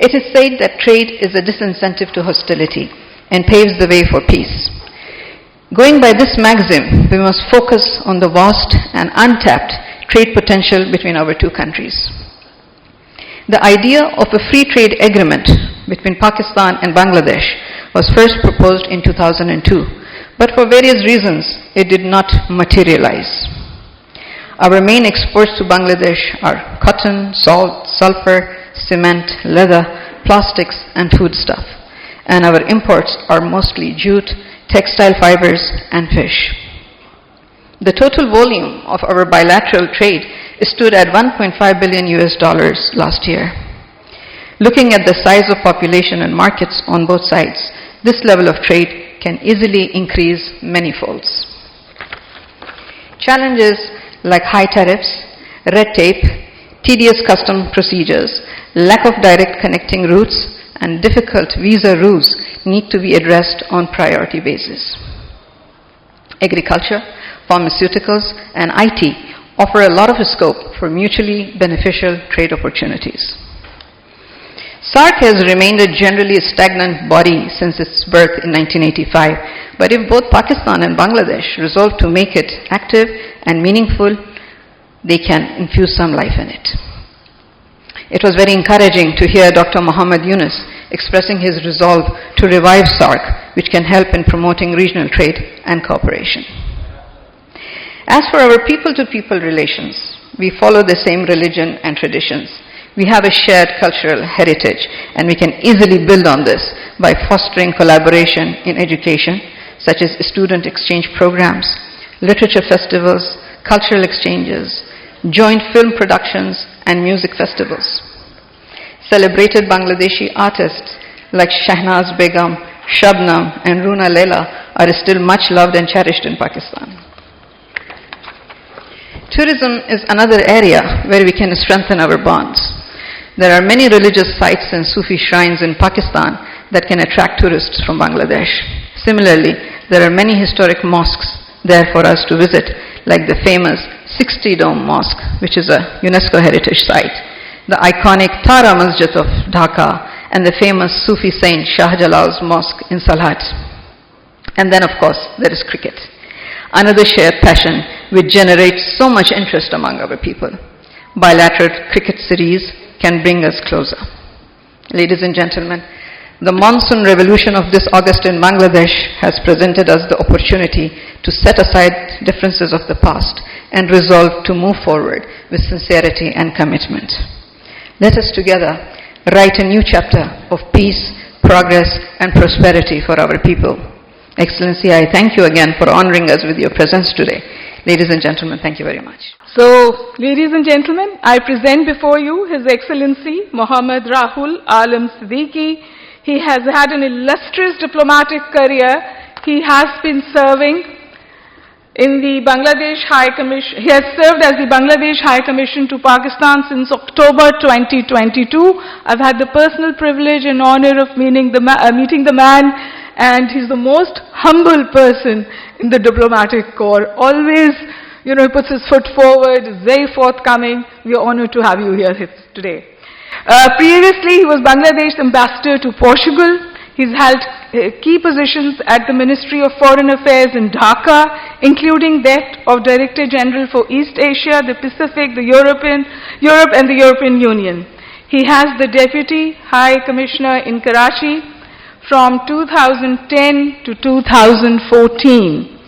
It is said that trade is a disincentive to hostility and paves the way for peace. Going by this maxim, we must focus on the vast and untapped trade potential between our two countries. The idea of a free trade agreement between Pakistan and Bangladesh was first proposed in 2002, but for various reasons it did not materialize. Our main exports to Bangladesh are cotton, salt, sulfur, cement, leather, plastics, and foodstuff, and our imports are mostly jute, textile fibers, and fish. The total volume of our bilateral trade stood at $1.5 billion last year. Looking at the size of population and markets on both sides, this level of trade can easily increase many-folds. Challenges like high tariffs, red tape, tedious custom procedures, lack of direct connecting routes, and difficult visa rules need to be addressed on priority basis. Agriculture, pharmaceuticals, and IT offer a lot of scope for mutually beneficial trade opportunities. SAARC has remained a generally stagnant body since its birth in 1985, but if both Pakistan and Bangladesh resolve to make it active and meaningful, they can infuse some life in it. It was very encouraging to hear Dr. Muhammad Yunus expressing his resolve to revive SAARC, which can help in promoting regional trade and cooperation. As for our people-to-people relations, we follow the same religion and traditions. We have a shared cultural heritage, and we can easily build on this by fostering collaboration in education, such as student exchange programs, literature festivals, cultural exchanges, joint film productions, and music festivals. Celebrated Bangladeshi artists like Shahnaz Begum, Shabnam, and Runa Leila are still much loved and cherished in Pakistan. Tourism is another area where we can strengthen our bonds. There are many religious sites and Sufi shrines in Pakistan that can attract tourists from Bangladesh. Similarly, there are many historic mosques there for us to visit, like the famous 60-Dome Mosque, which is a UNESCO heritage site, the iconic Tara Masjid of Dhaka, and the famous Sufi saint Shah Jalal's Mosque in Salhat. And then, of course, there is cricket, another shared passion which generates so much interest among our people. Bilateral cricket series can bring us closer. Ladies and gentlemen, the monsoon revolution of this August in Bangladesh has presented us the opportunity to set aside differences of the past and resolve to move forward with sincerity and commitment. Let us together write a new chapter of peace, progress, and prosperity for our people. Excellency, I thank you again for honoring us with your presence today. Ladies and gentlemen, thank you very much. So, ladies and gentlemen, I present before you His Excellency Mohammad Rahul Alam Siddiqui. He has had an illustrious diplomatic career. He has been serving in the Bangladesh High Commission. He has served as the Bangladesh High Commission to Pakistan since October 2022. I've had the personal privilege and honor of meeting the man, and he's the most humble person in the diplomatic corps. Always, he puts his foot forward, is very forthcoming. We are honored to have you here today. Previously, he was Bangladesh ambassador to Portugal. He's held key positions at the Ministry of Foreign Affairs in Dhaka, including that of Director General for East Asia, the Pacific, Europe, and the European Union. He has the Deputy High Commissioner in Karachi from 2010 to 2014.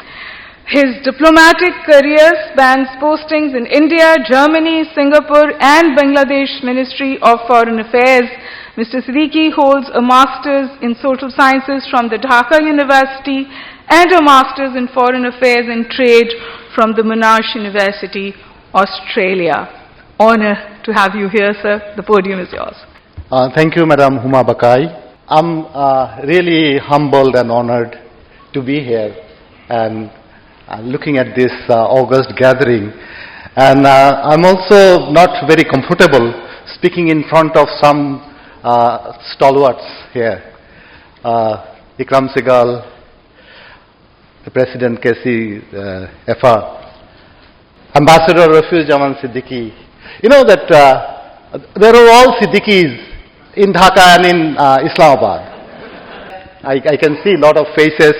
His diplomatic career spans postings in India, Germany, Singapore, and Bangladesh Ministry of Foreign Affairs. Mr. Siddiqui holds a Master's in Social Sciences from the Dhaka University and a Master's in Foreign Affairs and Trade from the Monash University, Australia. Honor to have you here, sir. The podium is yours. Thank you, Madam Huma Bakai. I'm really humbled and honored to be here and looking at this August gathering. And I'm also not very comfortable speaking in front of some stalwarts here. Ikram Segal, the President KC FR, Ambassador Rafiuz Jaman Siddiqui. You know that there are all Siddiquis in Dhaka and in Islamabad. I can see a lot of faces.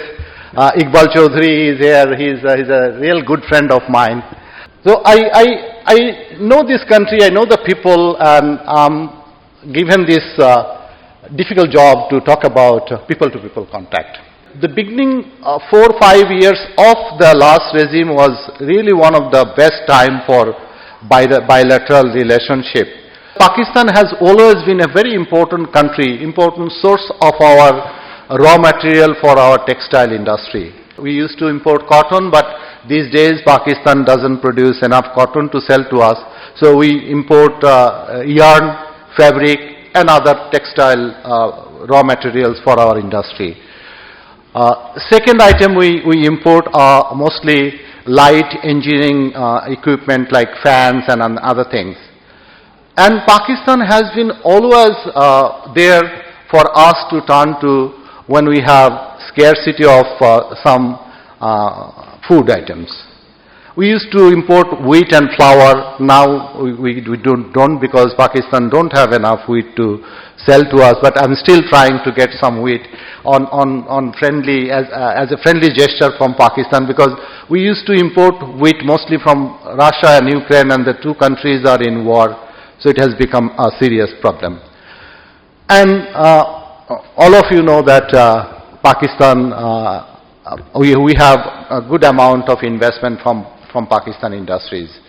Iqbal Chaudhary is here. He's a real good friend of mine. So I know this country, I know the people, and given this difficult job to talk about people-to-people contact. The beginning 4 or 5 years of the last regime was really one of the best time for bilateral relationship. Pakistan has always been a very important country, important source of our raw material for our textile industry. We used to import cotton, but these days Pakistan doesn't produce enough cotton to sell to us. So we import yarn, fabric and other textile raw materials for our industry. Second item we import are mostly light engineering equipment like fans and other things. And Pakistan has been always there for us to turn to when we have scarcity of some food items. We used to import wheat and flour. Now we don't because Pakistan don't have enough wheat to sell to us. But I'm still trying to get some wheat on friendly as a friendly gesture from Pakistan, because we used to import wheat mostly from Russia and Ukraine, and the two countries are in war. So it has become a serious problem. And all of you know that Pakistan, we have a good amount of investment from Pakistan industries,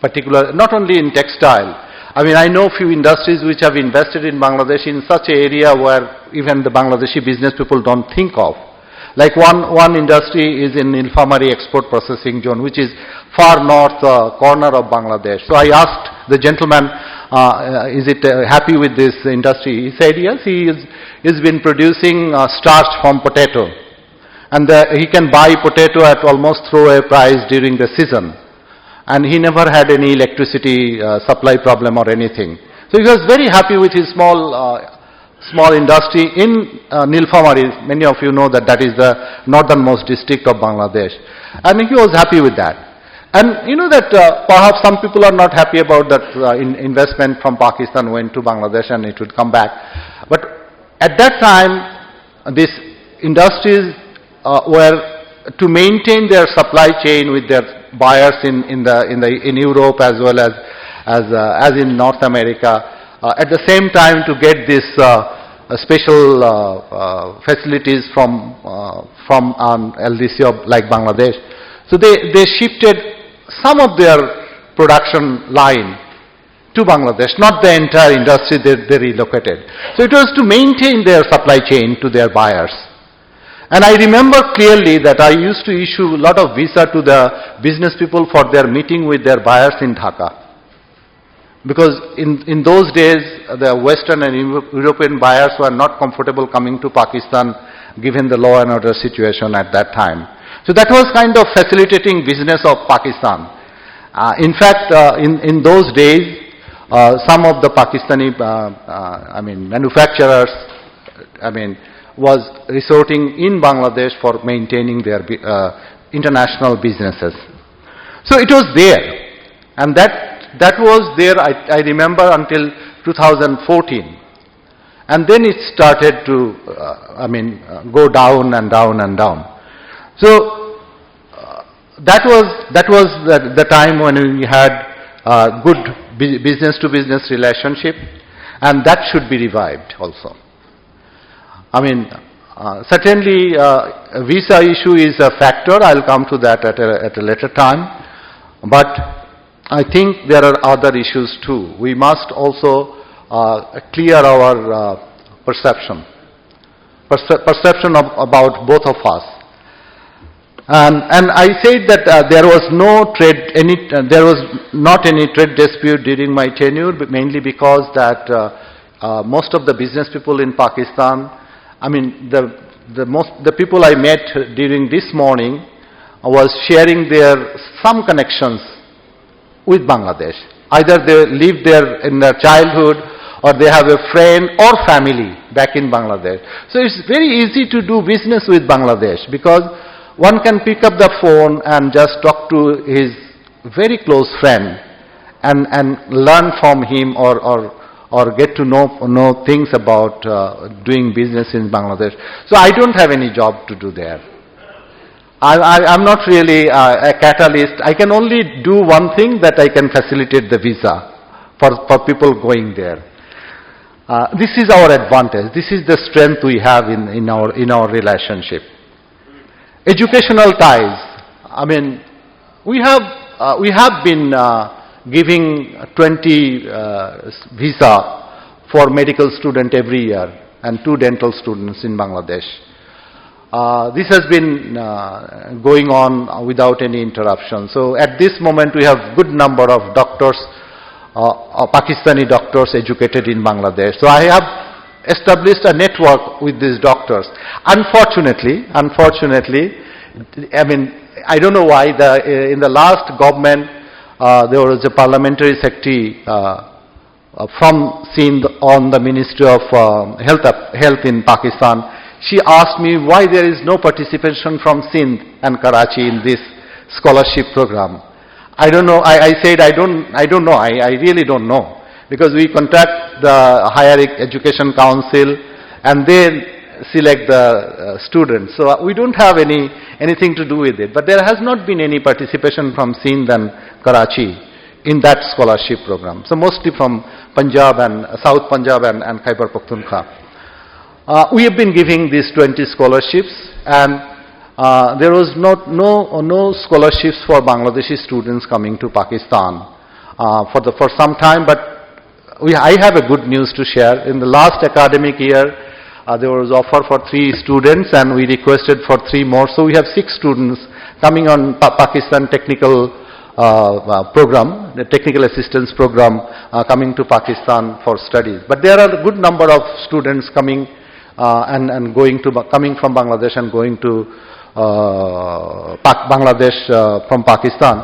particularly not only in textile. I mean, I know few industries which have invested in Bangladesh in such an area where even the Bangladeshi business people don't think of. Like one industry is in Nilphamari Export Processing Zone, which is far north corner of Bangladesh. So I asked the gentleman, is it happy with this industry? He said yes, he's been producing starch from potato. And he can buy potato at almost throwaway price during the season. And he never had any electricity supply problem or anything. So he was very happy with his small industry in Nilphamari. Many of you know that is the northernmost district of Bangladesh. And he was happy with that. And you know that perhaps some people are not happy about that investment from Pakistan went to Bangladesh and it would come back. But at that time, these industries were to maintain their supply chain with their buyers in Europe as well as in North America. At the same time, to get this special facilities from LDC like Bangladesh. So they shifted some of their production line to Bangladesh, not the entire industry they relocated. So it was to maintain their supply chain to their buyers. And I remember clearly that I used to issue a lot of visa to the business people for their meeting with their buyers in Dhaka. Because in those days, the Western and European buyers were not comfortable coming to Pakistan given the law and order situation at that time. So that was kind of facilitating business of Pakistan. In fact, in those days, some of the Pakistani manufacturers, was resorting in Bangladesh for maintaining their international businesses. So it was there, and that was there, I remember, until 2014. And then it started to, go down and down and down. So that was the time when we had good business-to-business relationship, and that should be revived also. Certainly visa issue is a factor. I'll come to that at a later time. But I think there are other issues too. We must also clear our perception about both of us. And I said that there was there was not any trade dispute during my tenure, but mainly because that most of the business people in Pakistan, the people I met during this morning was sharing some connections with Bangladesh. Either they lived there in their childhood, or they have a friend or family back in Bangladesh. So it's very easy to do business with Bangladesh, because one can pick up the phone and just talk to his very close friend and learn from him or or get to know things about doing business in Bangladesh. So I don't have any job to do there. I'm not really a catalyst. I can only do one thing, that I can facilitate the visa for people going there. This is our advantage. This is the strength we have in our relationship. Educational ties. I mean, we have been giving 20 visa for medical student every year and 2 dental students in Bangladesh. This has been going on without any interruption. So at this moment we have good number of doctors, Pakistani doctors educated in Bangladesh. So I have established a network with these doctors. Unfortunately, I mean, I don't know why in the last government there was a parliamentary secretary from Sindh on the Ministry of Health in Pakistan. She asked me why there is no participation from Sindh and Karachi in this scholarship program. I don't know. I said I don't know. I really don't know, because we contact the Higher Education Council and they select the students. So we don't have anything to do with it. But there has not been any participation from Sindh and Karachi in that scholarship program. So mostly from Punjab and South Punjab and Khyber Pakhtunkhwa. We have been giving these 20 scholarships, and there was no scholarships for Bangladeshi students coming to Pakistan for some time. But I have a good news to share. In the last academic year, there was offer for 3 students, and we requested for 3 more. So we have 6 students coming on Pakistan technical program, the technical assistance program, coming to Pakistan for studies. But there are a good number of students coming and coming from Bangladesh and going to Bangladesh from Pakistan.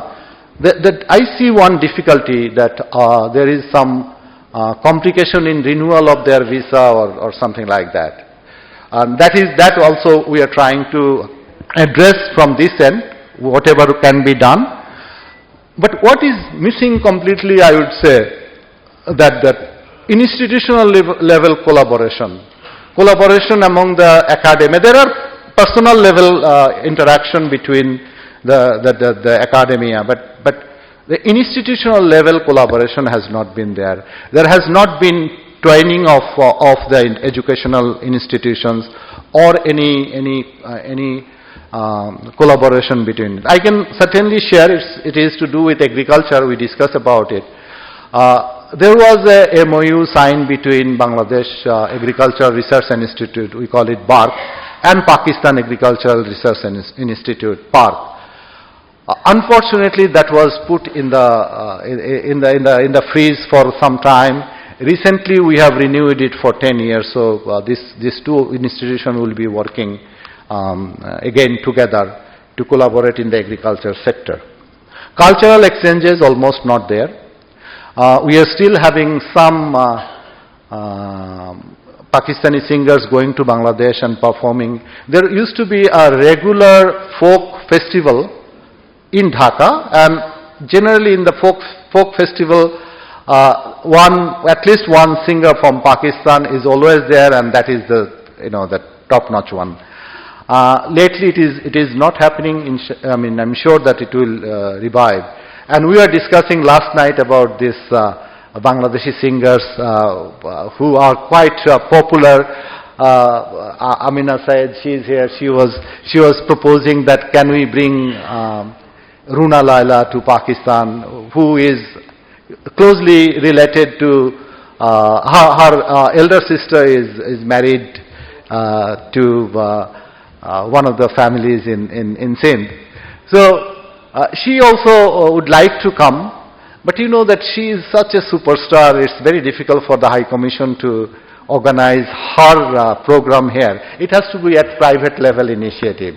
That I see one difficulty, that there is some complication in renewal of their visa or something like that. That also we are trying to address from this end, whatever can be done. But what is missing completely, I would say, that institutional level collaboration among the academia. There are personal level interaction between the academia, but the institutional level collaboration has not been there. There has not been training of the educational institutions or any collaboration between it. I can certainly share it is to do with agriculture. We discussed about it. There was a MOU signed between Bangladesh Agricultural Research Institute, we call it BARC, and Pakistan Agricultural Research Institute, PARC. Unfortunately, that was put in the freeze for some time. Recently, we have renewed it for 10 years. So these 2 institutions will be working again together to collaborate in the agriculture sector. Cultural exchanges almost not there. We are still having some Pakistani singers going to Bangladesh and performing. There used to be a regular folk festival in Dhaka, and generally in the folk festival, at least one singer from Pakistan is always there, and that is the top-notch one. Lately, it is not happening. I'm sure that it will revive. And we were discussing last night about this Bangladeshi singers who are quite popular. Amina Syed, she is here. She was proposing that can we bring Runa Laila to Pakistan, who is closely related to her elder sister is married to one of the families in Sindh. So she also would like to come, but you know that she is such a superstar. It's very difficult for the High Commission to organize her program here. It has to be at private level initiative.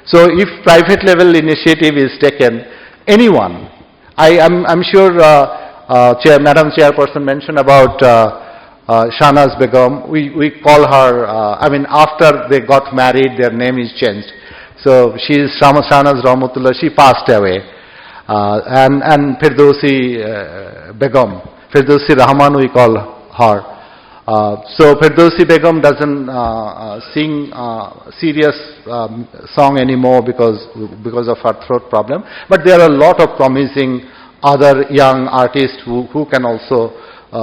So if private level initiative is taken, anyone, I'm sure Madam Chairperson mentioned about Shahnaz Begum. We call her, after they got married, their name is changed. So she is Shahnaz Rahmatullah. She passed away. And Firdausi Begum, Firdausi Rahman we call her. So Firdausi Begum doesn't sing serious song anymore because of her throat problem. But there are a lot of promising other young artists who can also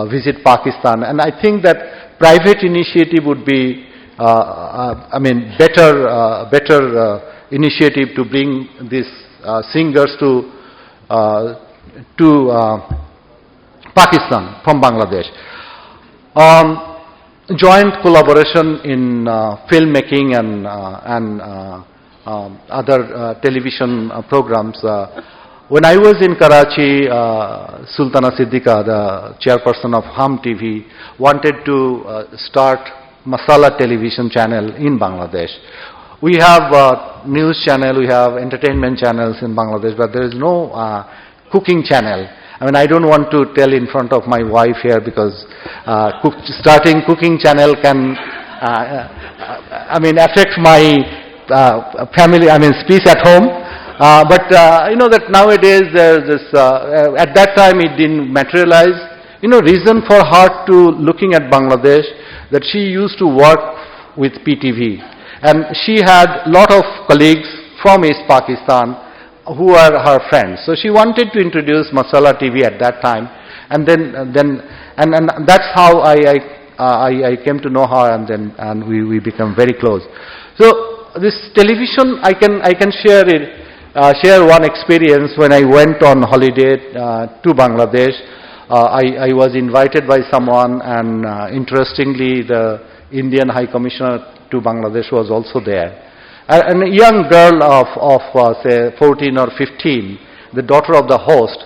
visit Pakistan. And I think that private initiative would be, better initiative to bring these singers to Pakistan from Bangladesh. Joint collaboration in filmmaking and other television programs. When I was in Karachi, Sultana Siddiqa, the chairperson of Hum TV, wanted to start Masala television channel in Bangladesh. We have news channel, we have entertainment channels in Bangladesh, but there is no cooking channel. I don't want to tell in front of my wife here because starting cooking channel can, affect my family, speech at home. But that nowadays there's this, at that time it didn't materialize. Reason for her to looking at Bangladesh, that she used to work with PTV. And she had a lot of colleagues from East Pakistan who are her friends. So she wanted to introduce Masala TV at that time. And then that's how I came to know her, and we became very close. So this television, I can share one experience when I went on holiday to Bangladesh. I was invited by someone, and interestingly, the Indian High Commissioner to Bangladesh was also there. And a young girl of say 14 or 15, the daughter of the host,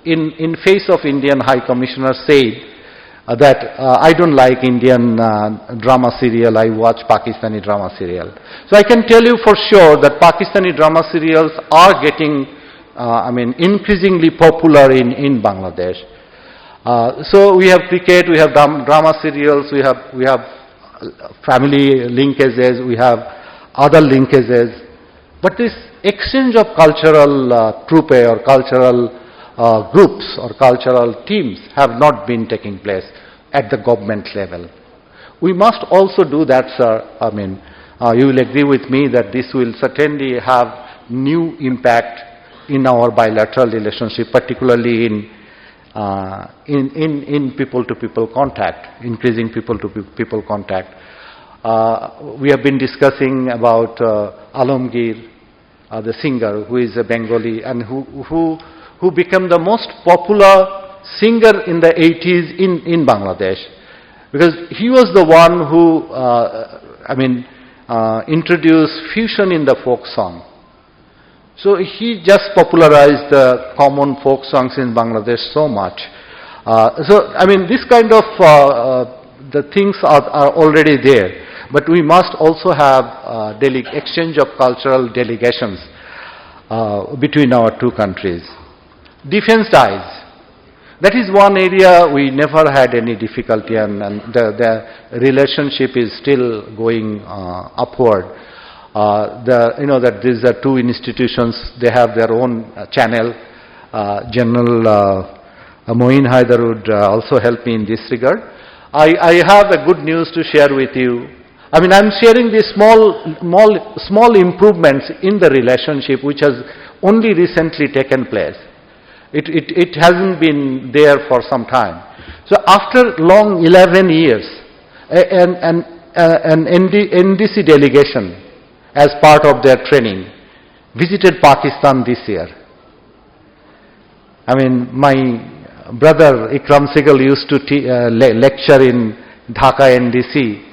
in face of Indian High Commissioner said that I don't like Indian drama serial, I watch Pakistani drama serial. So I can tell you for sure that Pakistani drama serials are getting, increasingly popular in Bangladesh. So we have cricket, we have drama serials, we have family linkages, we have other linkages. But this exchange of cultural troupe or cultural groups or cultural teams have not been taking place at the government level. We must also do that, sir. You will agree with me that this will certainly have new impact in our bilateral relationship, particularly in people-to-people contact, increasing people-to-people contact. We have been discussing about Alamgir, the singer who is a Bengali and who became the most popular singer in the 80s in Bangladesh, because he was the one who introduced fusion in the folk song. So he just popularized the common folk songs in Bangladesh so much. This kind of the things are already there, but we must also have exchange of cultural delegations between our two countries. Defense ties. That is one area we never had any difficulty, and the relationship is still going upward. That these are two institutions, they have their own channel. General Moin Haidar would also help me in this regard. I have a good news to share with you. I'm sharing these small improvements in the relationship which has only recently taken place. It hasn't been there for some time. So after long 11 years, an NDC delegation, as part of their training, visited Pakistan this year. My brother Ikram Segal used to lecture in Dhaka NDC.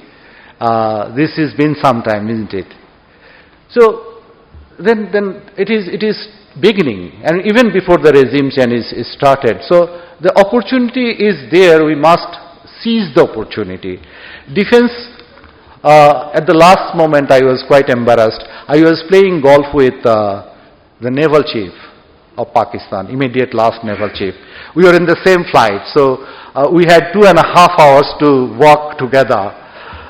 This has been some time, isn't it? So then it is beginning, and even before the regime change is started. So the opportunity is there, we must seize the opportunity. Defense, at the last moment I was quite embarrassed. I was playing golf with the naval chief of Pakistan, immediate last naval chief. We were in the same flight, so we had 2.5 hours to walk together.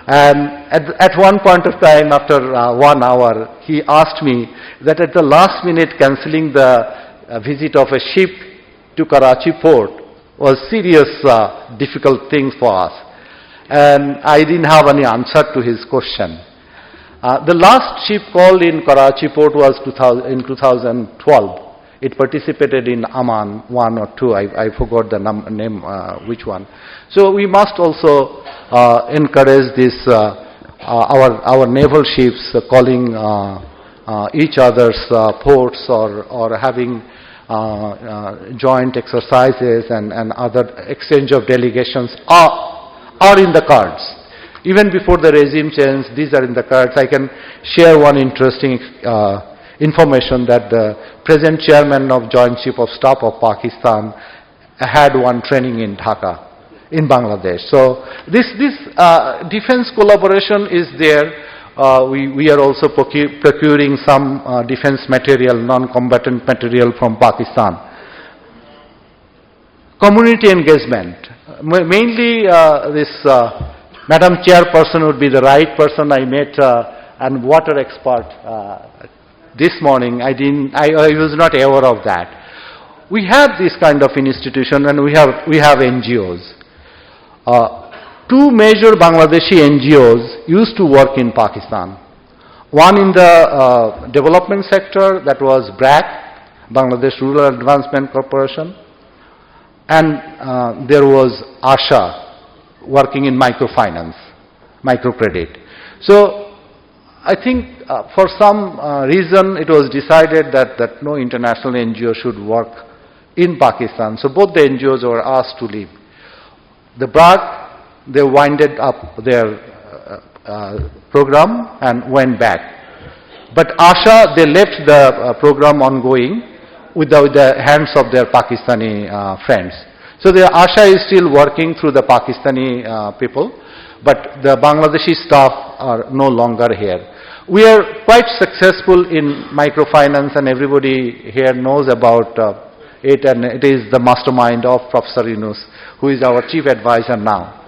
And at one point of time, after 1 hour, he asked me that at the last minute cancelling the visit of a ship to Karachi port was serious, difficult thing for us. And I didn't have any answer to his question. The last ship called in Karachi port was in 2012. It participated in Aman 1 or 2, I forgot the name, which one. So we must also encourage this, our naval ships calling each other's ports or having joint exercises and other exchange of delegations are in the cards. Even before the regime change, these are in the cards. I can share one interesting information that the present chairman of Joint Chief of Staff of Pakistan had one training in Dhaka, in Bangladesh. So this defense collaboration is there. We are also procuring some defense material, non-combatant material from Pakistan. Community engagement. Mainly this Madam Chairperson would be the right person. I met and water expert this morning. I was not aware of that. We have this kind of institution, and we have NGOs. Two major Bangladeshi NGOs used to work in Pakistan. One in the development sector, that was BRAC, Bangladesh Rural Advancement Corporation, and there was ASHA, working in microfinance, microcredit. So I think for some reason it was decided that no international NGO should work in Pakistan. So both the NGOs were asked to leave. The BRAC, they winded up their program and went back. But ASHA, they left the program ongoing with the hands of their Pakistani friends. So the ASHA is still working through the Pakistani people, but the Bangladeshi staff are no longer here. We are quite successful in microfinance, and everybody here knows about it, and it is the mastermind of Professor Yunus, who is our chief advisor now.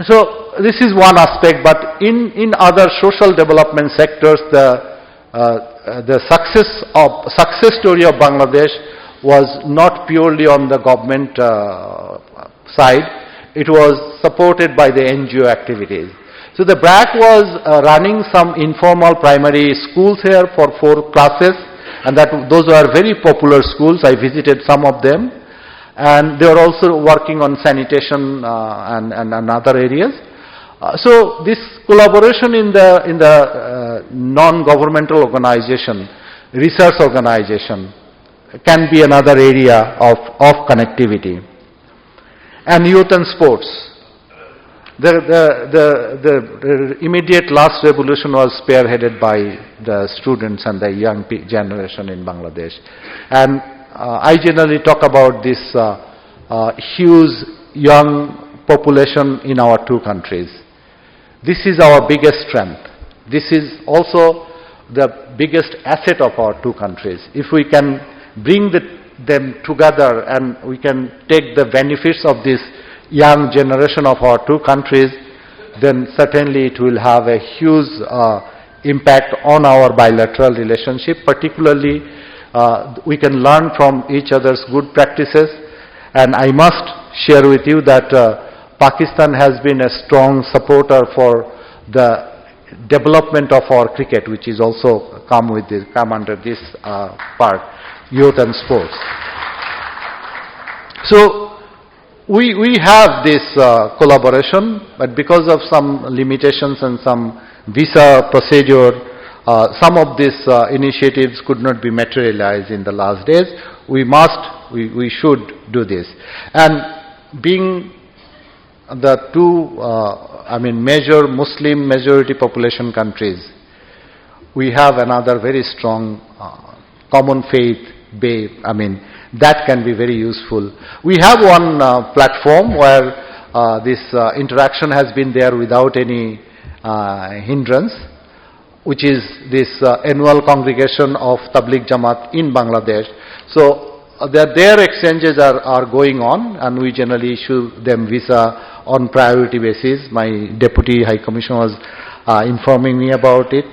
So this is one aspect, but in other social development sectors, the success story of Bangladesh was not purely on the government side. It was supported by the NGO activities. So the BRAC was running some informal primary schools here for 4 classes, and those were very popular schools. I visited some of them, and they were also working on sanitation and other areas. So this collaboration in the non-governmental organization, research organization, can be another area of connectivity. And youth and sports. The immediate last revolution was spearheaded by the students and the young generation in Bangladesh. And I generally talk about this huge young population in our 2 countries. This is our biggest strength. This is also the biggest asset of our 2 countries. If we can bring them together and we can take the benefits of this young generation of our 2 countries, then certainly it will have a huge impact on our bilateral relationship. Particularly, we can learn from each other's good practices, and I must share with you that Pakistan has been a strong supporter for the development of our cricket, which is also come under this part, youth and sports. So we have this collaboration, but because of some limitations and some visa procedure, some of these initiatives could not be materialized in the last days. We should do this. And being the 2 major Muslim majority population countries, we have another very strong common faith base. That can be very useful. We have one platform where this interaction has been there without any hindrance, which is this annual congregation of Tabligh Jamaat in Bangladesh. So their exchanges are going on, and we generally issue them visa on priority basis. My Deputy High Commissioner was informing me about it.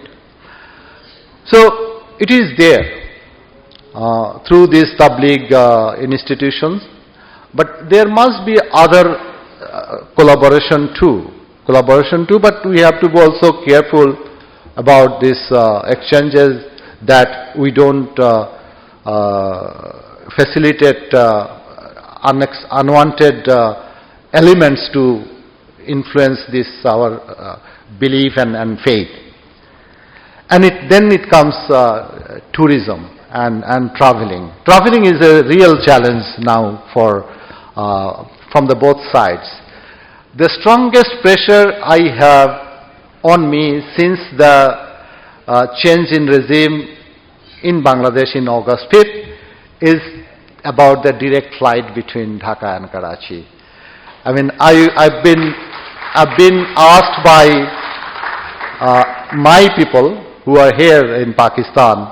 So it is there. Through these Tabligh institutions, But there must be other collaboration too, but we have to be also careful about these exchanges, that we don't facilitate unwanted elements to influence this our belief and faith. And then it comes tourism and traveling. Traveling is a real challenge now for from the both sides. The strongest pressure I have on me since the change in regime in Bangladesh in August 5th is about the direct flight between Dhaka and Karachi. I mean, I've been asked by my people who are here in Pakistan,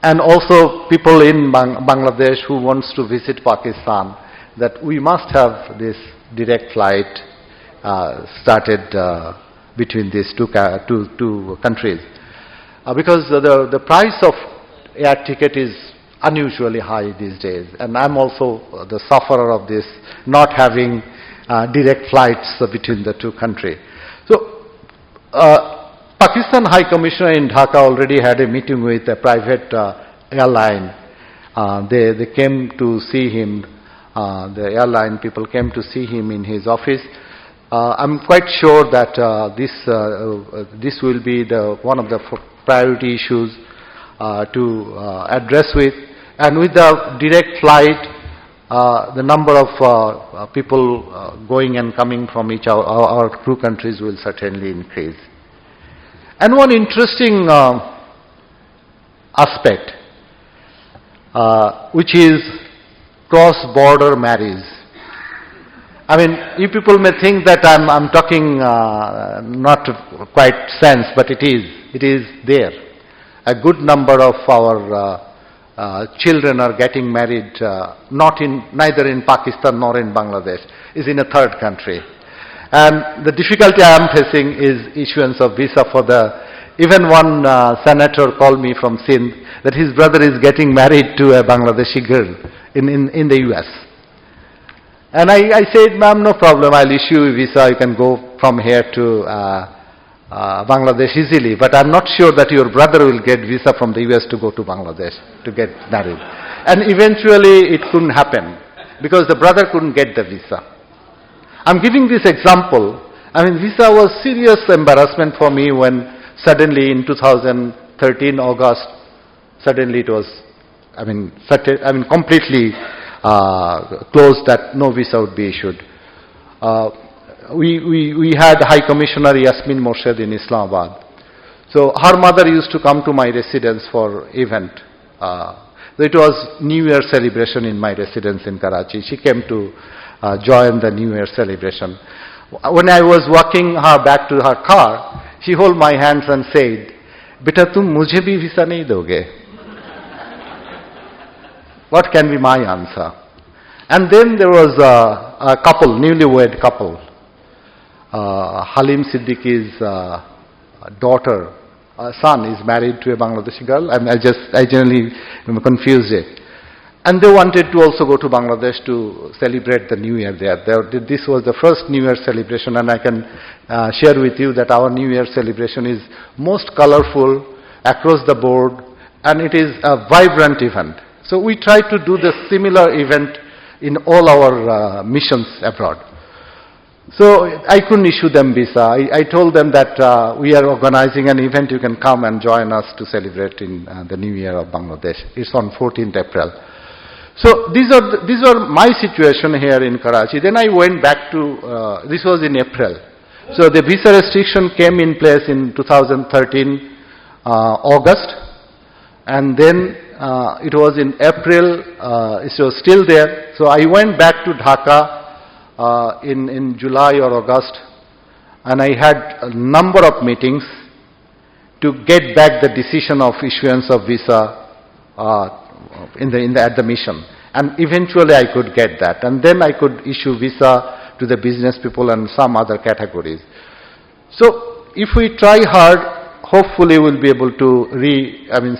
and also people in Bangladesh who wants to visit Pakistan, that we must have this direct flight started between these two countries, because the price of air ticket is unusually high these days, and I'm also the sufferer of this, not having direct flights between the two countries. So Pakistan High Commissioner in Dhaka already had a meeting with a private airline. They came to see him, the airline people came to see him in his office. I'm quite sure that this will be one of the priority issues to address with. And with the direct flight, the number of people going and coming from our two countries will certainly increase. And one interesting aspect, which is cross-border marriage. I mean, you people may think that I'm talking not quite sense, but it is there. A good number of our children are getting married neither in Pakistan nor in Bangladesh, is in a third country. And the difficulty I am facing is issuance of visa for even one senator called me from Sindh that his brother is getting married to a Bangladeshi girl in the US. And I said, ma'am, no problem, I'll issue a visa, you can go from here to Bangladesh easily, but I'm not sure that your brother will get visa from the US to go to Bangladesh to get married. And eventually it couldn't happen because the brother couldn't get the visa. I'm giving this example. I mean, visa was serious embarrassment for me when suddenly in 2013 August, suddenly it was, completely closed that no visa would be issued. We had High Commissioner Yasmin Morshed in Islamabad. So her mother used to come to my residence for event. It was New Year celebration in my residence in Karachi. She came to join the New Year celebration. When I was walking her back to her car, she held my hands and said, "Beta, tum mujhe bhi visa nahi doge?" What can be my answer? And then there was a couple, newlywed couple. Halim Siddiqui's son is married to a Bangladeshi girl. I generally confused it. And they wanted to also go to Bangladesh to celebrate the New Year there. This was the first New Year celebration, and I can share with you that our New Year celebration is most colorful across the board, and it is a vibrant event. So we try to do the similar event in all our missions abroad. So I couldn't issue them visa. I told them that we are organizing an event, you can come and join us to celebrate in the New Year of Bangladesh. It's on 14th April. So these are my situation here in Karachi. Then I went back to, this was in April. So the visa restriction came in place in 2013 August, and then it was in April, it was still there. So I went back to Dhaka in July or August, and I had a number of meetings to get back the decision of issuance of visa at the mission. And eventually I could get that. And then I could issue visa to the business people and some other categories. So if we try hard, hopefully we'll be able to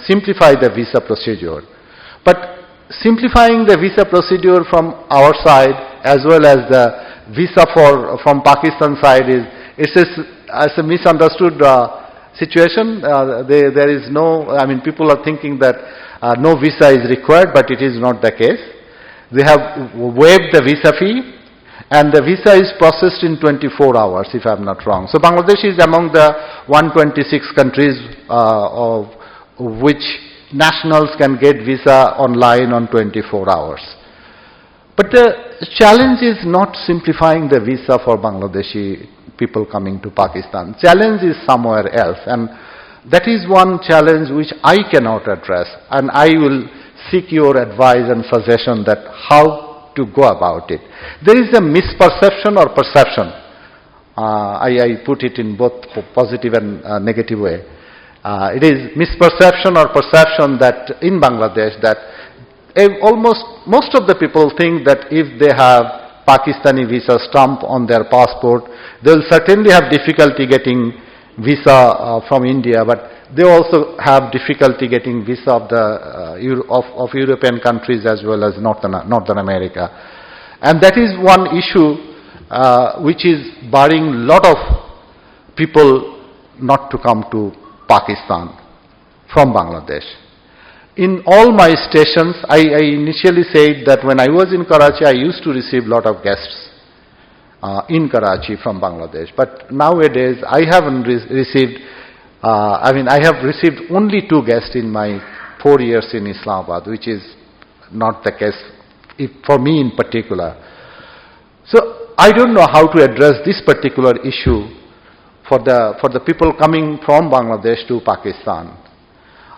simplify the visa procedure. But simplifying the visa procedure from our side as well as the visa from Pakistan side it's a misunderstood situation. There is no, I mean, people are thinking that no visa is required, but it is not the case. They have waived the visa fee, and the visa is processed in 24 hours, if I'm not wrong. So Bangladesh is among the 126 countries of which nationals can get visa online on 24 hours. But the challenge is not simplifying the visa for Bangladeshi people coming to Pakistan. Challenge is somewhere else, and that is one challenge which I cannot address, and I will seek your advice and suggestion that how to go about it. There is a misperception or perception. I put it in both positive and negative way. It is misperception or perception that in Bangladesh that almost most of the people think that if they have Pakistani visa stamp on their passport, they will certainly have difficulty getting visa from India, but they also have difficulty getting visa of the of European countries as well as Northern America. And that is one issue which is barring a lot of people not to come to Pakistan from Bangladesh. In all my stations, I initially said that when I was in Karachi, I used to receive a lot of guests in Karachi from Bangladesh. But nowadays, I haven't received, I have received only 2 guests in my 4 years in Islamabad, which is not the case for me in particular. So I don't know how to address this particular issue for the people coming from Bangladesh to Pakistan.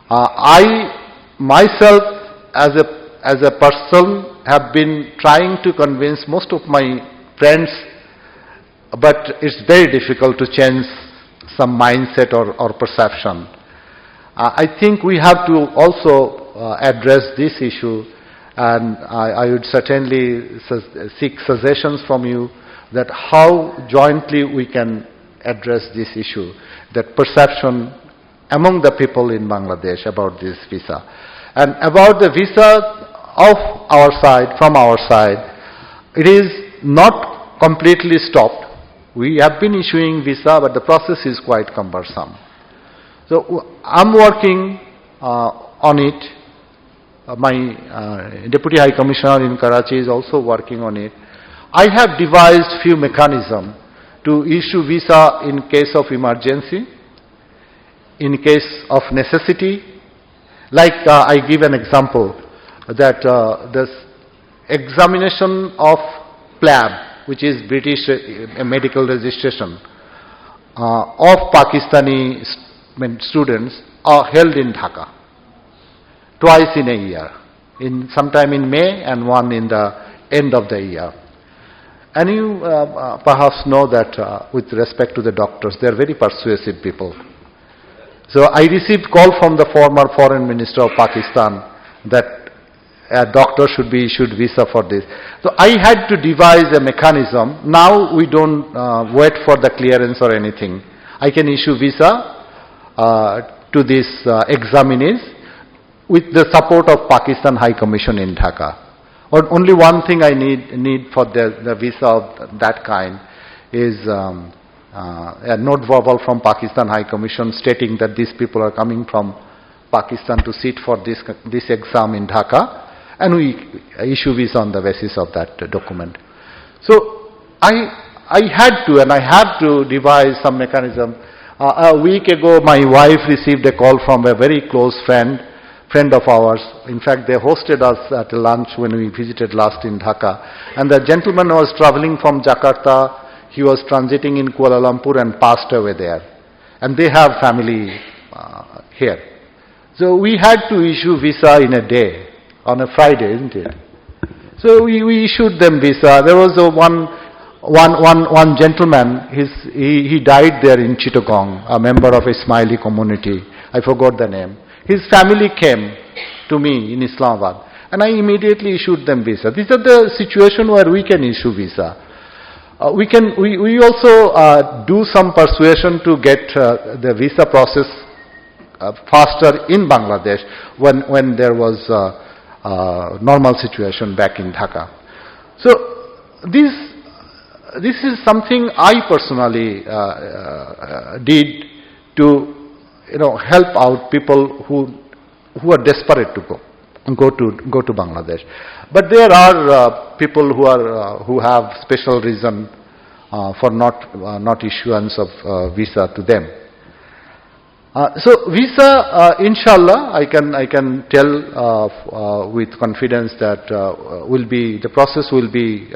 I myself as a person have been trying to convince most of my friends, but it's very difficult to change some mindset or perception. I think we have to also address this issue, and I would certainly seek suggestions from you that how jointly we can address this issue, that perception among the people in Bangladesh about this visa. And about the visa of our side, from our side, it is not completely stopped. We have been issuing visa, but the process is quite cumbersome. So I'm working on it. My Deputy High Commissioner in Karachi is also working on it. I have devised few mechanisms to issue visa in case of emergency, in case of necessity. Like I give an example that this examination of PLAB, which is British medical registration, of Pakistani students are held in Dhaka twice in a year, sometime in May and one in the end of the year. And you perhaps know that with respect to the doctors, they are very persuasive people. So I received call from the former Foreign Minister of Pakistan that a doctor should be issued visa for this. So I had to devise a mechanism. Now we don't wait for the clearance or anything. I can issue visa to these examinees with the support of Pakistan High Commission in Dhaka. Only one thing I need for the visa of that kind is a note verbal from Pakistan High Commission stating that these people are coming from Pakistan to sit for this exam in Dhaka, and we issue visa on the basis of that document. So I had to, and I have to devise some mechanism. A week ago, my wife received a call from a very close friend of ours. In fact, they hosted us at a lunch when we visited last in Dhaka. And the gentleman was traveling from Jakarta. He was transiting in Kuala Lumpur and passed away there. And they have family here. So we had to issue visa in a day, on a Friday, isn't it? So we issued them visa. There was one gentleman, he died there in Chittagong, a member of a Ismaili community. I forgot the name. His family came to me in Islamabad, and I immediately issued them visa. These are the situation where we can issue visa. We also do some persuasion to get the visa process faster in Bangladesh when there was normal situation back in Dhaka. So this is something I personally did to help out people who are desperate to go to Bangladesh. But there are people who have special reason for not issuance of visa to them. So visa, inshallah, I can tell with confidence that the process will be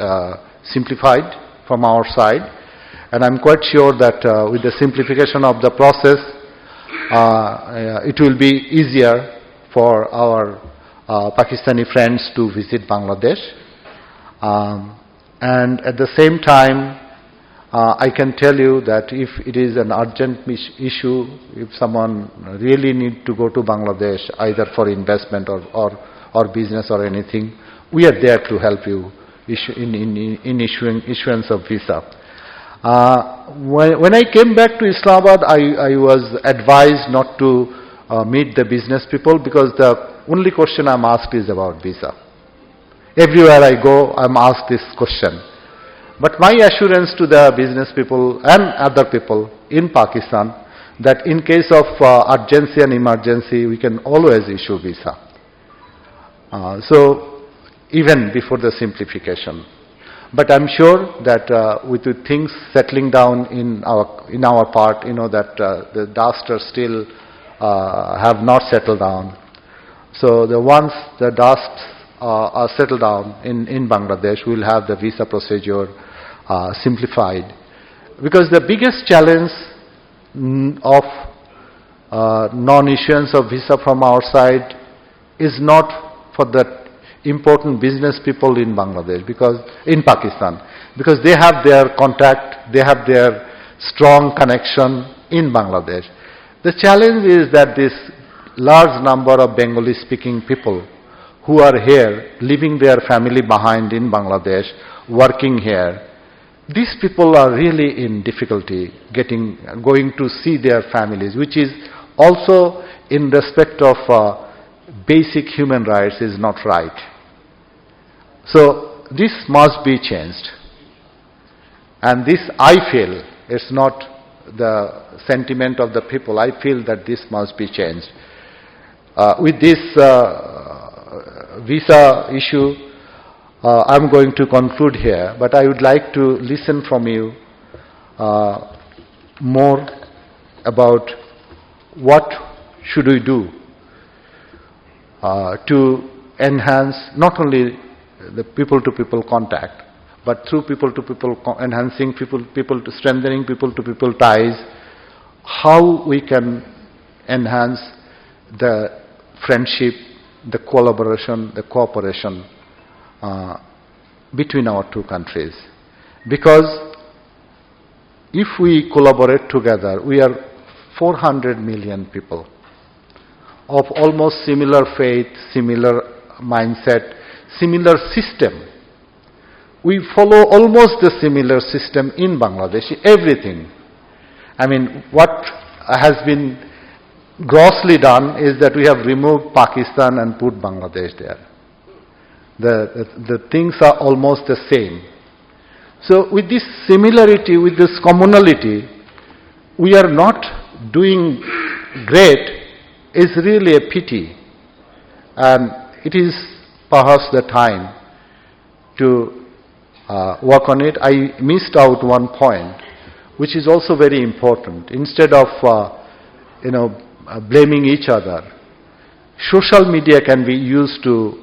simplified from our side, and I'm quite sure that with the simplification of the process, it will be easier for our Pakistani friends to visit Bangladesh. And at the same time, I can tell you that if it is an urgent issue, if someone really need to go to Bangladesh, either for investment or business or anything, we are there to help you in issuance of visa. When I came back to Islamabad, I was advised not to meet the business people, because the only question I'm asked is about visa. Everywhere I go, I'm asked this question. But my assurance to the business people and other people in Pakistan, that in case of urgency and emergency, we can always issue visa. So even before the simplification. But I'm sure that with the things settling down in our part, that the dust are still have not settled down. So once the dust are settled down in Bangladesh, we'll have the visa procedure simplified. Because the biggest challenge of non-issuance of visa from our side is not for the important business people in Bangladesh, because in Pakistan, because they have their contact, they have their strong connection in Bangladesh. The challenge is that this large number of Bengali speaking people who are here, leaving their family behind in Bangladesh, working here, these people are really in difficulty going to see their families, which is also in respect of basic human rights is not right. So this must be changed. And this, I feel, it's not the sentiment of the people. I feel that this must be changed. With this visa issue, I'm going to conclude here, but I would like to listen from you more about what should we do to enhance not only the people-to-people contact, but through people-to-people enhancing people to strengthening people-to-people ties, how we can enhance the friendship, the collaboration, the cooperation between our two countries. Because if we collaborate together, we are 400 million people of almost similar faith, similar mindset, similar system. We follow almost the similar system in Bangladesh, everything. I mean, what has been grossly done is that we have removed Pakistan and put Bangladesh there. The things are almost the same. So with this similarity, with this commonality, we are not doing great is really a pity. And it is perhaps the time to work on it. I missed out one point, which is also very important. Instead of blaming each other, social media can be used to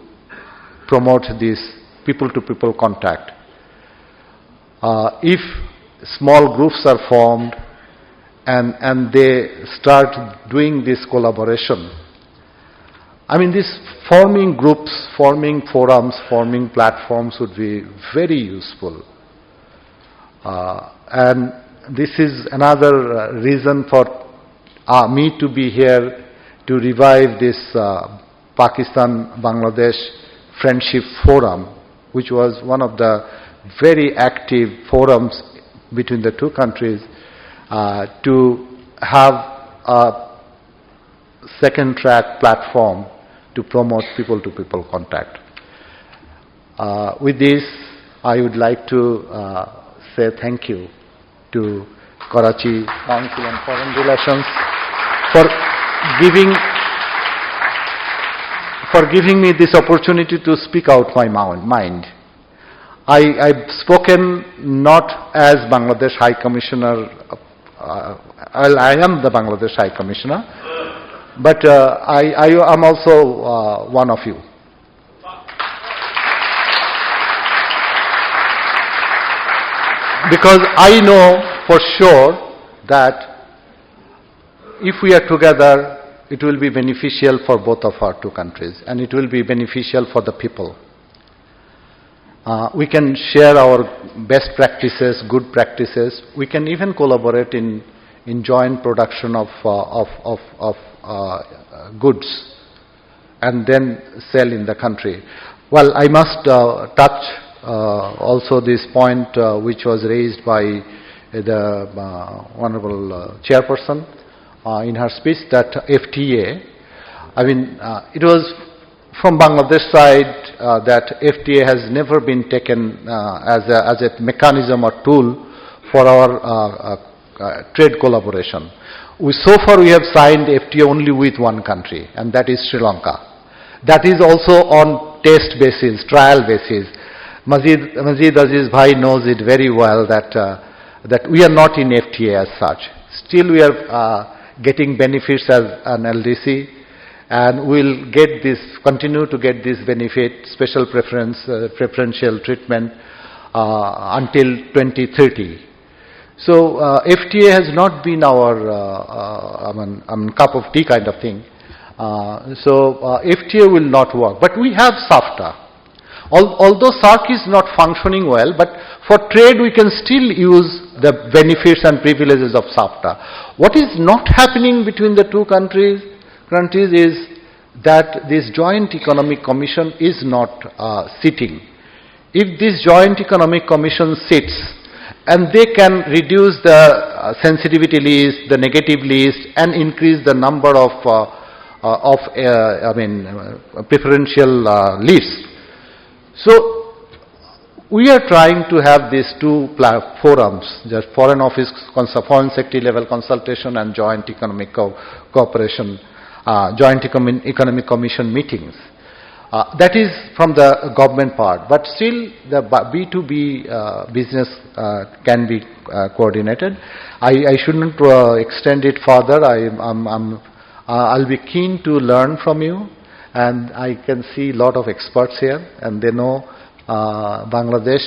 promote this people-to-people contact. If small groups are formed and they start doing this collaboration, I mean, this forming groups, forming forums, forming platforms would be very useful. And this is another reason for me to be here to revive this Pakistan-Bangladesh Friendship Forum, which was one of the very active forums between the two countries, to have a second track platform to promote people-to-people contact. With this, I would like to say thank you to Karachi Council on Foreign Relations for giving me this opportunity to speak out my mind. I've spoken not as Bangladesh High Commissioner, I am the Bangladesh High Commissioner, but I am also one of you. Because I know for sure that if we are together, it will be beneficial for both of our two countries, and it will be beneficial for the people. We can share our best practices, good practices. We can even collaborate in joint production of goods and then sell in the country. Well, I must touch also this point which was raised by the Honorable Chairperson in her speech, that FTA. I mean, it was from Bangladesh side that FTA has never been taken as a mechanism or tool for our trade collaboration. So far we have signed FTA only with one country, and that is Sri Lanka. That is also on test basis, trial basis. Mazid Aziz Bhai knows it very well that we are not in FTA as such. Still we are getting benefits as an LDC, and we'll continue to get this benefit, special preferential treatment until 2030. So FTA has not been our cup of tea kind of thing. So FTA will not work. But we have SAFTA. Although SAARC is not functioning well, but for trade we can still use the benefits and privileges of SAFTA. What is not happening between the two countries is that this Joint Economic Commission is not sitting. If this Joint Economic Commission sits, and they can reduce the sensitivity list, the negative list, and increase the number of preferential lists. So we are trying to have these two forums, just Foreign Office, Foreign Secretary level consultation and Joint Economic Cooperation, Joint Economic Commission meetings. That is from the government part, but still the B2B business can be coordinated. I shouldn't extend it further. I'll be keen to learn from you, and I can see a lot of experts here, and they know Bangladesh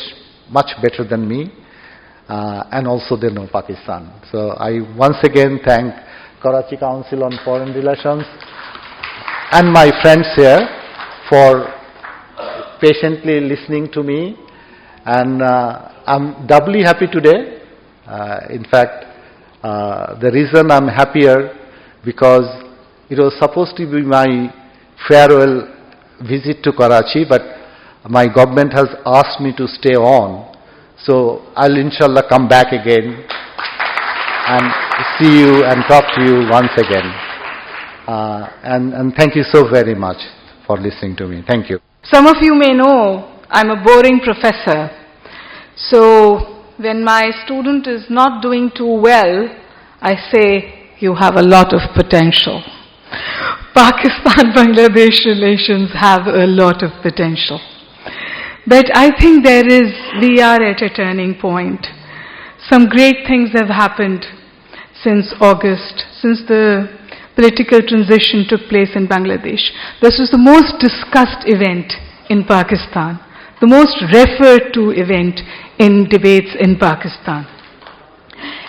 much better than me, and also they know Pakistan. So I once again thank Karachi Council on Foreign Relations and my friends here for patiently listening to me, and I'm doubly happy today. In fact, the reason I'm happier, because it was supposed to be my farewell visit to Karachi, but my government has asked me to stay on, so I'll inshallah come back again and see you and talk to you once again. And thank you so very much for listening to me. Thank you. Some of you may know I'm a boring professor. So when my student is not doing too well, I say, you have a lot of potential. Pakistan-Bangladesh relations have a lot of potential. But I think we are at a turning point. Some great things have happened since August, since the political transition took place in Bangladesh. This was the most discussed event in Pakistan, the most referred to event in debates in Pakistan.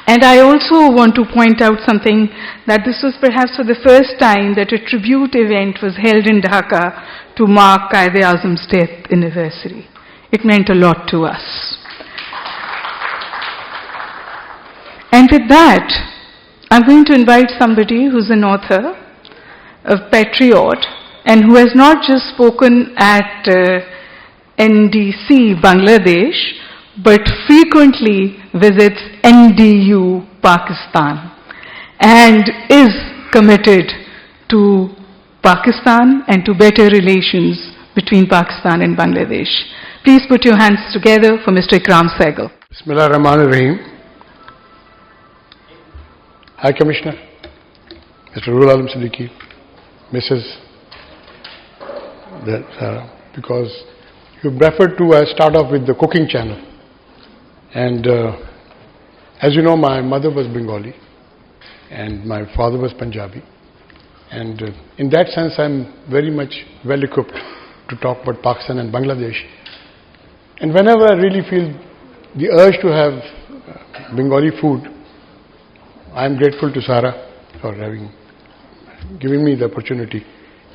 And I also want to point out something, that this was perhaps for the first time that a tribute event was held in Dhaka to mark Quaid-e-Azam's death anniversary. It meant a lot to us. And with that, I'm going to invite somebody who's an author, a patriot, and who has not just spoken at NDC Bangladesh, but frequently visits NDU Pakistan and is committed to Pakistan and to better relations between Pakistan and Bangladesh. Please put your hands together for Mr. Ikram Sehgal. Bismillah ar-Rahman ar-Rahim. High Commissioner, Mr. Rahul Alam Siddiqui, Mrs. Sarah, because you preferred to start off with the cooking channel. And as you know, my mother was Bengali and my father was Punjabi. And in that sense, I'm very much well equipped to talk about Pakistan and Bangladesh. And whenever I really feel the urge to have Bengali food, I'm grateful to Sara for giving me the opportunity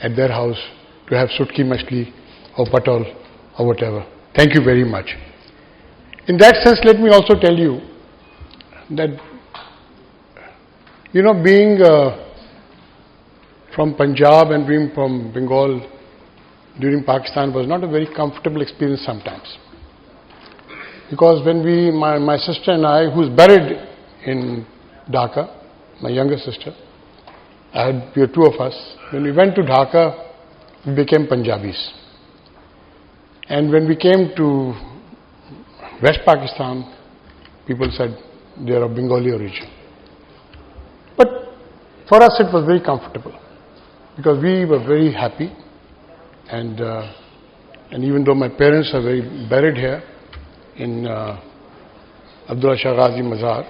at their house to have sutki machli or patol or whatever. Thank you very much. In that sense, let me also tell you that, being from Punjab and being from Bengal during Pakistan was not a very comfortable experience sometimes. Because when my sister and I, who's buried in Dhaka, my younger sister, we were two of us. When we went to Dhaka, we became Punjabis. And when we came to West Pakistan, people said they are of Bengali origin. But for us it was very comfortable because we were very happy. And even though my parents are buried here in Abdullah Shah Ghazi Mazar,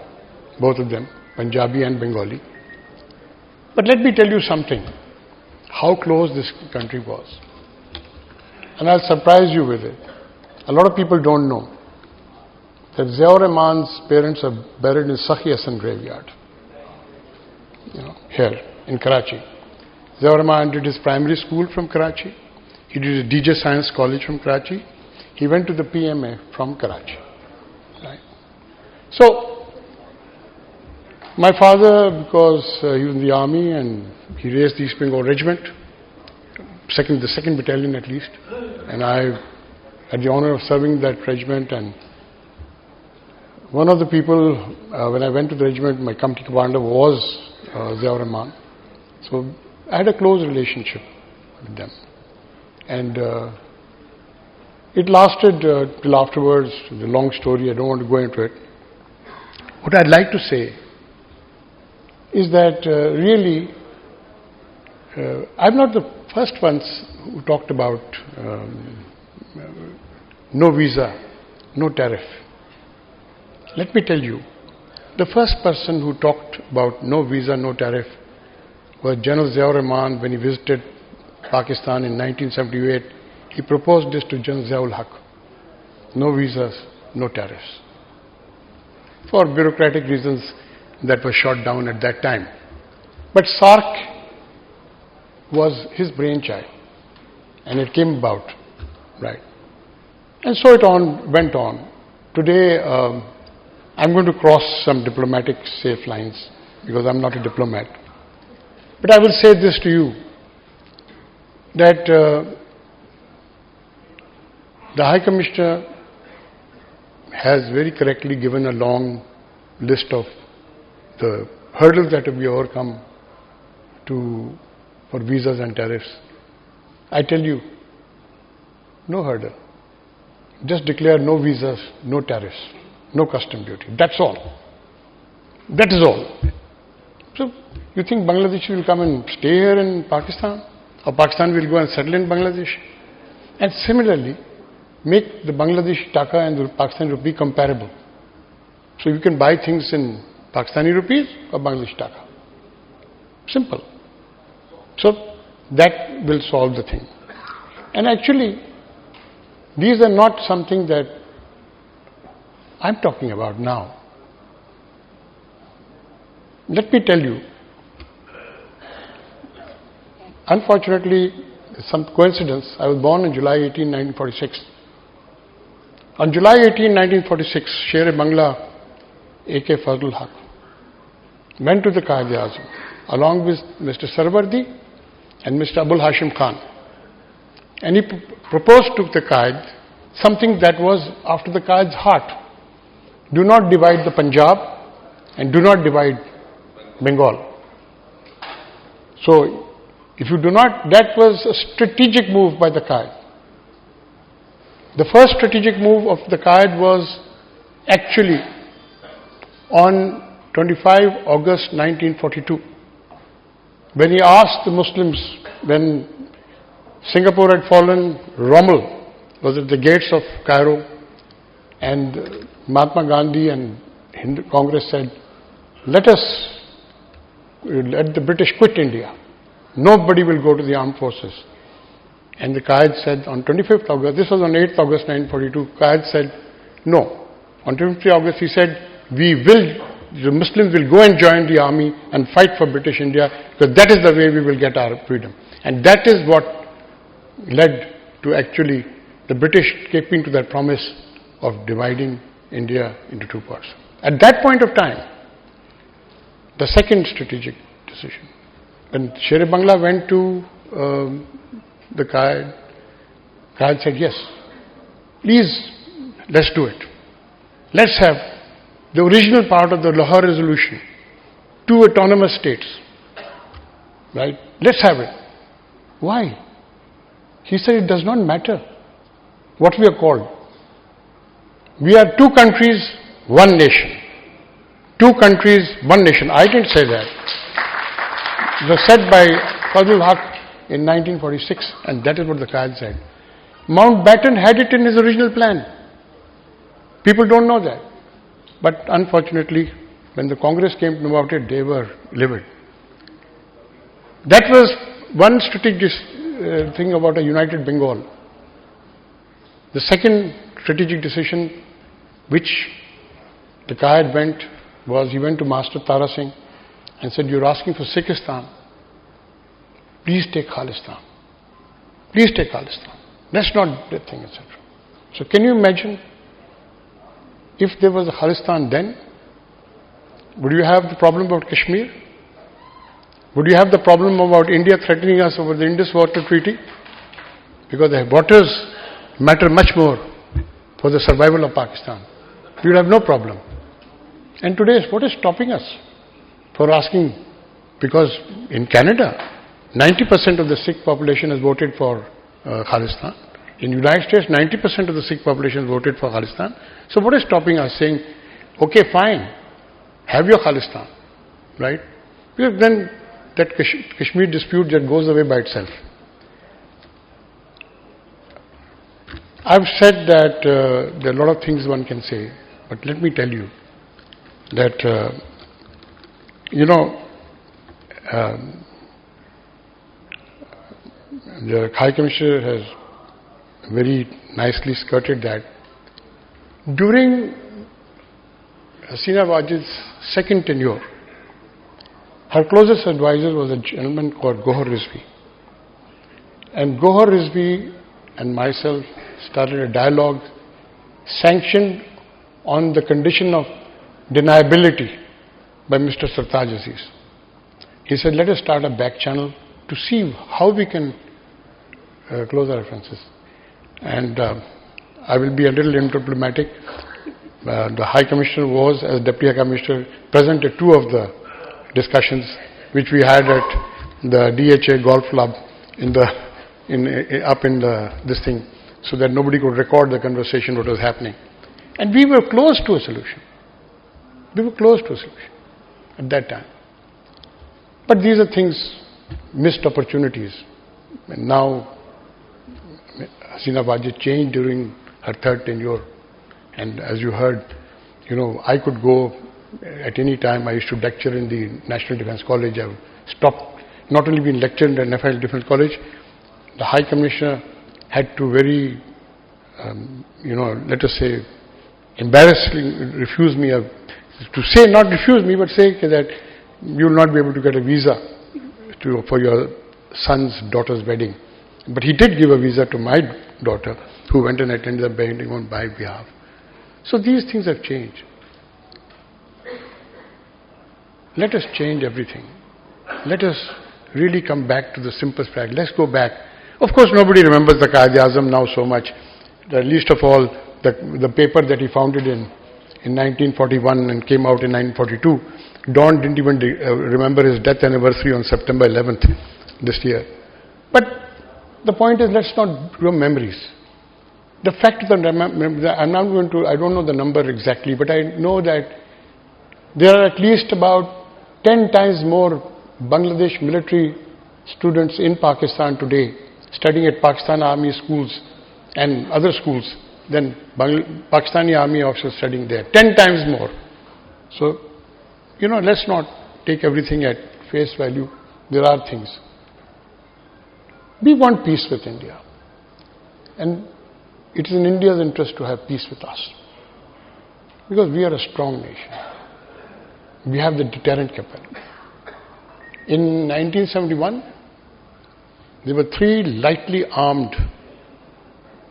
both of them, Punjabi and Bengali. But let me tell you something, how close this country was. And I'll surprise you with it. A lot of people don't know that Ziaur Rahman's parents are buried in Sakhi Hassan graveyard, here in Karachi. Ziaur Rahman did his primary school from Karachi. He did his DJ Science College from Karachi. He went to the PMA from Karachi. Right? So, my father, because he was in the army and he raised the East Bengal Regiment, the 2nd Battalion at least, and I had the honor of serving that regiment. And one of the people, when I went to the regiment, my company commander was Ziaur Rahman. So I had a close relationship with them. And it lasted till afterwards. It's a long story, I don't want to go into it. What I'd like to say is that really, I'm not the first ones who talked about no visa, no tariff. Let me tell you, the first person who talked about no visa, no tariff was General Ziaur Rahman when he visited Pakistan in 1978. He proposed this to General Ziaul Haq. No visas, no tariffs. For bureaucratic reasons, that was shot down at that time. But SAARC was his brainchild, and it came about, right? And so it went on. Today, I'm going to cross some diplomatic safe lines because I'm not a diplomat. But I will say this to you, that the High Commissioner has very correctly given a long list of the hurdles that have been overcome for visas and tariffs. I tell you, no hurdle. Just declare no visas, no tariffs, no custom duty. That's all. That is all. So, you think Bangladesh will come and stay here in Pakistan? Or Pakistan will go and settle in Bangladesh? And similarly, make the Bangladeshi taka and the Pakistani rupee comparable. So you can buy things in Pakistani rupees or Bangladeshi taka. Simple. So that will solve the thing. And actually, these are not something that I'm talking about now. Let me tell you, unfortunately, some coincidence, I was born on July 18, 1946. On July 18, 1946, Sher-e-Bangla A.K. Fazlul Haq went to the Quaid-e-Azam along with Mr. Sarwardi and Mr. Abul Hashim Khan. And he proposed to the Quaid something that was after the Quaid's heart. Do not divide the Punjab and do not divide Bengal. So If you do not, that was a strategic move by the Qaeda. The first strategic move of the Qaeda was actually on 25 August 1942, when he asked the Muslims, when Singapore had fallen, Rommel was at the gates of Cairo, and Mahatma Gandhi and Hindu Congress said, let the British quit India. Nobody will go to the armed forces. And the Qaeda said on 25th August, this was on 8th August 1942, Qaeda said, no. On 25th August he said, the Muslims will go and join the army and fight for British India, because that is the way we will get our freedom. And that is what led to actually the British keeping to their promise of dividing India into two parts. At that point of time, the second strategic decision, when Sher Bangla went to the Qaeda said, yes, please, let's do it. Let's have the original part of the Lahore resolution, 2 autonomous states, right? Let's have it. Why? He said, it does not matter what we are called. We are 2 countries, 1 nation. 2 countries, 1 nation. I didn't say that. It was said by Fazlul Haq in 1946, and that is what the Qaeda said. Mountbatten had it in his original plan. People don't know that. But unfortunately, when the Congress came to know about it, they were livid. That was one strategic thing about a united Bengal. The second strategic decision which the Qaeda went was, he went to Master Tara Singh and said, you're asking for Sikhistan. Please take Khalistan. Please take Khalistan. That's not the thing, etc. So can you imagine, if there was a Khalistan then, would you have the problem about Kashmir? Would you have the problem about India threatening us over the Indus Water Treaty? Because the waters matter much more for the survival of Pakistan. We would have no problem. And today, what is stopping us for asking? Because in Canada, 90% of the Sikh population has voted for Khalistan. In the United States, 90% of the Sikh population voted for Khalistan. So what is stopping us saying, okay, fine, have your Khalistan, right? Because then that Kashmir dispute that goes away by itself. I've said that there are a lot of things one can say, but let me tell you that, the High Commissioner has very nicely skirted that. During Hasina Wajid's second tenure, her closest advisor was a gentleman called Gohar Rizvi. And Gohar Rizvi and myself started a dialogue sanctioned on the condition of deniability by Mr. Sartaj Aziz. He said, let us start a back channel to see how we can close our references. And I will be a little undiplomatic. The High Commissioner was, as Deputy High Commissioner, present at 2 of the discussions which we had at the DHA Golf Club up in this thing, so that nobody could record the conversation what was happening. And we were close to a solution. We were close to a solution at that time. But these are things, missed opportunities. And now Hasina Wajid changed during her third tenure. And as you heard, I could go at any time. I used to lecture in the National Defence College. I stopped, not only being lectured in the National Defence College, the High Commissioner had to very, let us say, embarrassingly refuse me, to say, not refuse me, but say that you will not be able to get a visa for your son's daughter's wedding. But he did give a visa to my daughter, who went and attended the wedding on my behalf. So these things have changed. Let us change everything. Let us really come back to the simple fact. Let's go back. Of course, nobody remembers the Quaid-e-Azam now so much. Least of all, the paper that he founded in 1941 and came out in 1942. Don didn't even remember his death anniversary on September 11th. this year. But the point is, let's not grow memories. The fact that I don't know the number exactly, but I know that there are at least about 10 times more Bangladesh military students in Pakistan today studying at Pakistan Army schools and other schools than Pakistani Army officers studying there. 10 times more. So, let's not take everything at face value. There are things. We want peace with India. And it is in India's interest to have peace with us. Because we are a strong nation. We have the deterrent capacity. In 1971, there were 3 lightly armed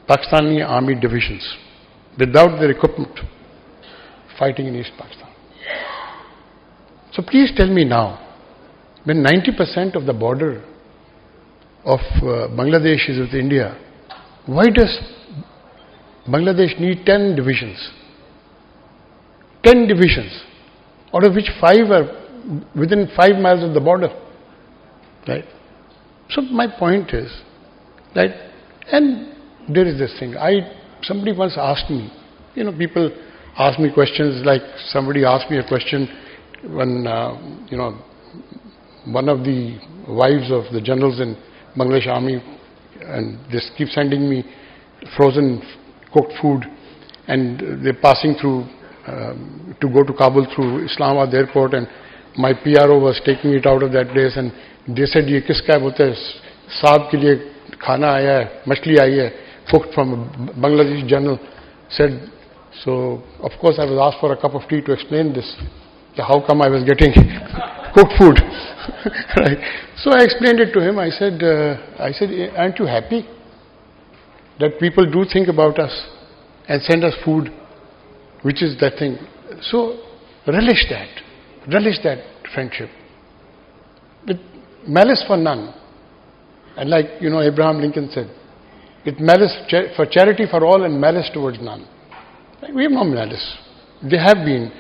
Pakistani army divisions without their equipment fighting in East Pakistan. So please tell me now, when 90% of the border of Bangladesh is with India, why does Bangladesh need 10 divisions? 10 divisions, out of which 5 are within 5 miles of the border. Right? So my point is, right, and there is this thing. Somebody once asked me, people ask me questions like somebody asked me a question when, one of the wives of the generals in Bangladesh Army, and they keep sending me frozen cooked food, and they're passing through to go to Kabul through Islamabad airport, and my PRO was taking it out of that place, and they said, "Ye kiska hai?" Bolte saab ke liye khana aaya hai, machli aayi hai, cooked from a Bangladeshi general. Said, so of course I was asked for a cup of tea to explain this. How come I was getting cooked food? Right? So I explained it to him. I said, aren't you happy that people do think about us and send us food, which is that thing? So relish that friendship. With malice for none. And like, Abraham Lincoln said, with malice for charity for all and malice towards none. We have no malice. There have been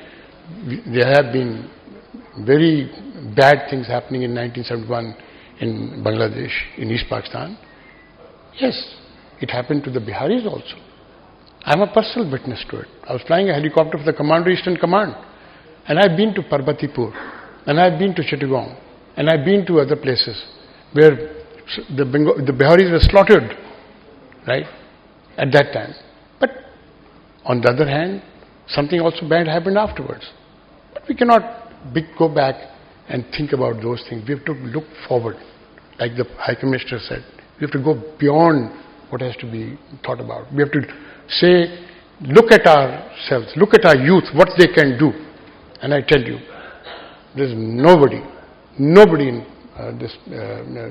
very bad things happening in 1971 in Bangladesh, in East Pakistan. Yes, it happened to the Biharis also. I am a personal witness to it. I was flying a helicopter for the Commander Eastern Command, and I've been to Parbatipur, and I've been to Chittagong, and I've been to other places where the Biharis were slaughtered, right, at that time. But on the other hand, something also bad happened afterwards. But we cannot go back and think about those things. We have to look forward, like the High Commissioner said. We have to go beyond what has to be thought about. We have to say, look at ourselves, look at our youth, what they can do. And I tell you, there is nobody in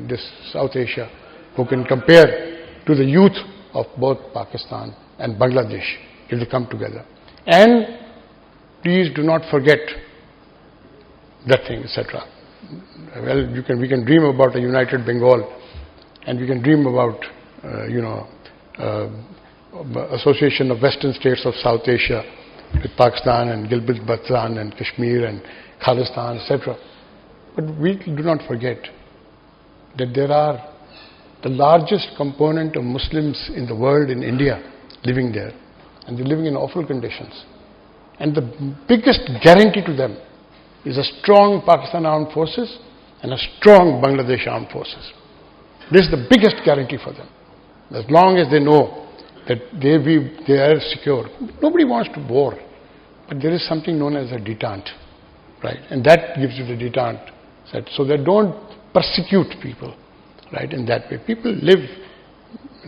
this South Asia who can compare to the youth of both Pakistan and Bangladesh if they come together. And please do not forget that thing, etc. Well, we can dream about a united Bengal, and we can dream about association of Western states of South Asia with Pakistan and Gilgit-Baltistan and Kashmir and Khalistan, etc. But we do not forget that there are the largest component of Muslims in the world in India living there, and they're living in awful conditions. And the biggest guarantee to them is a strong Pakistan Armed Forces and a strong Bangladesh Armed Forces. This is the biggest guarantee for them. As long as they know that they are secure. Nobody wants to war, but there is something known as a deterrent, right? And that gives you the deterrent, so they don't persecute people, right? In that way, people live.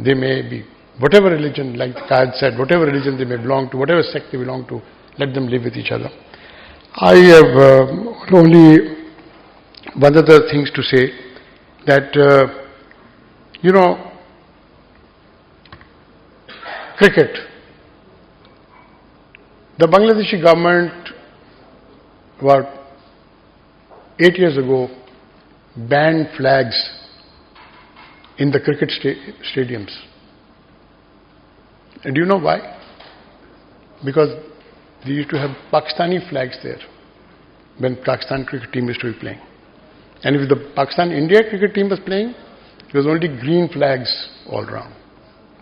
They may be whatever religion, like Qaid said, whatever religion they may belong to, whatever sect they belong to, let them live with each other. I have only one other things to say, that cricket. The Bangladeshi government about 8 years ago banned flags in the cricket stadiums. And do you know why? Because they used to have Pakistani flags there when Pakistan cricket team used to be playing. And if the Pakistan-India cricket team was playing, it was only green flags all around.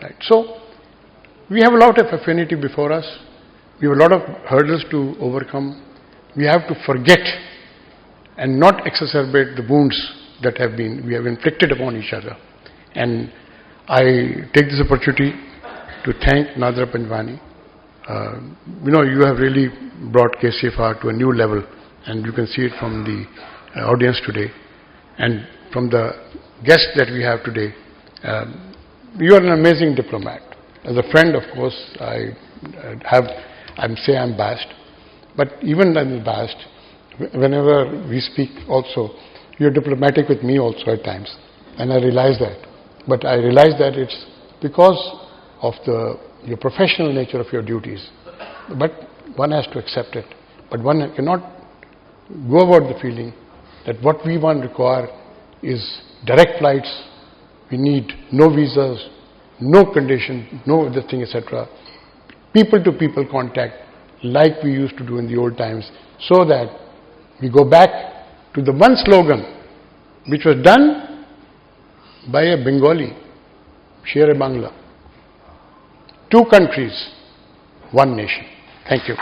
Right? So, we have a lot of affinity before us. We have a lot of hurdles to overcome. We have to forget and not exacerbate the wounds that we have inflicted upon each other. And I take this opportunity to thank Nadra Panjwani. You have really brought KCFR to a new level, and you can see it from the audience today and from the guests that we have today. You are an amazing diplomat. As a friend, of course, I'm biased, but even I'm biased, whenever we speak also, you're diplomatic with me also at times, and I realize that. But I realize that it's because of your professional nature of your duties. But one has to accept it. But one cannot go about the feeling that what we require is direct flights. We need no visas, no condition, no other thing, etc. People-to-people contact like we used to do in the old times, so that we go back to the one slogan which was done by a Bengali, Sher-e Bangla. 2 countries, 1 nation. Thank you.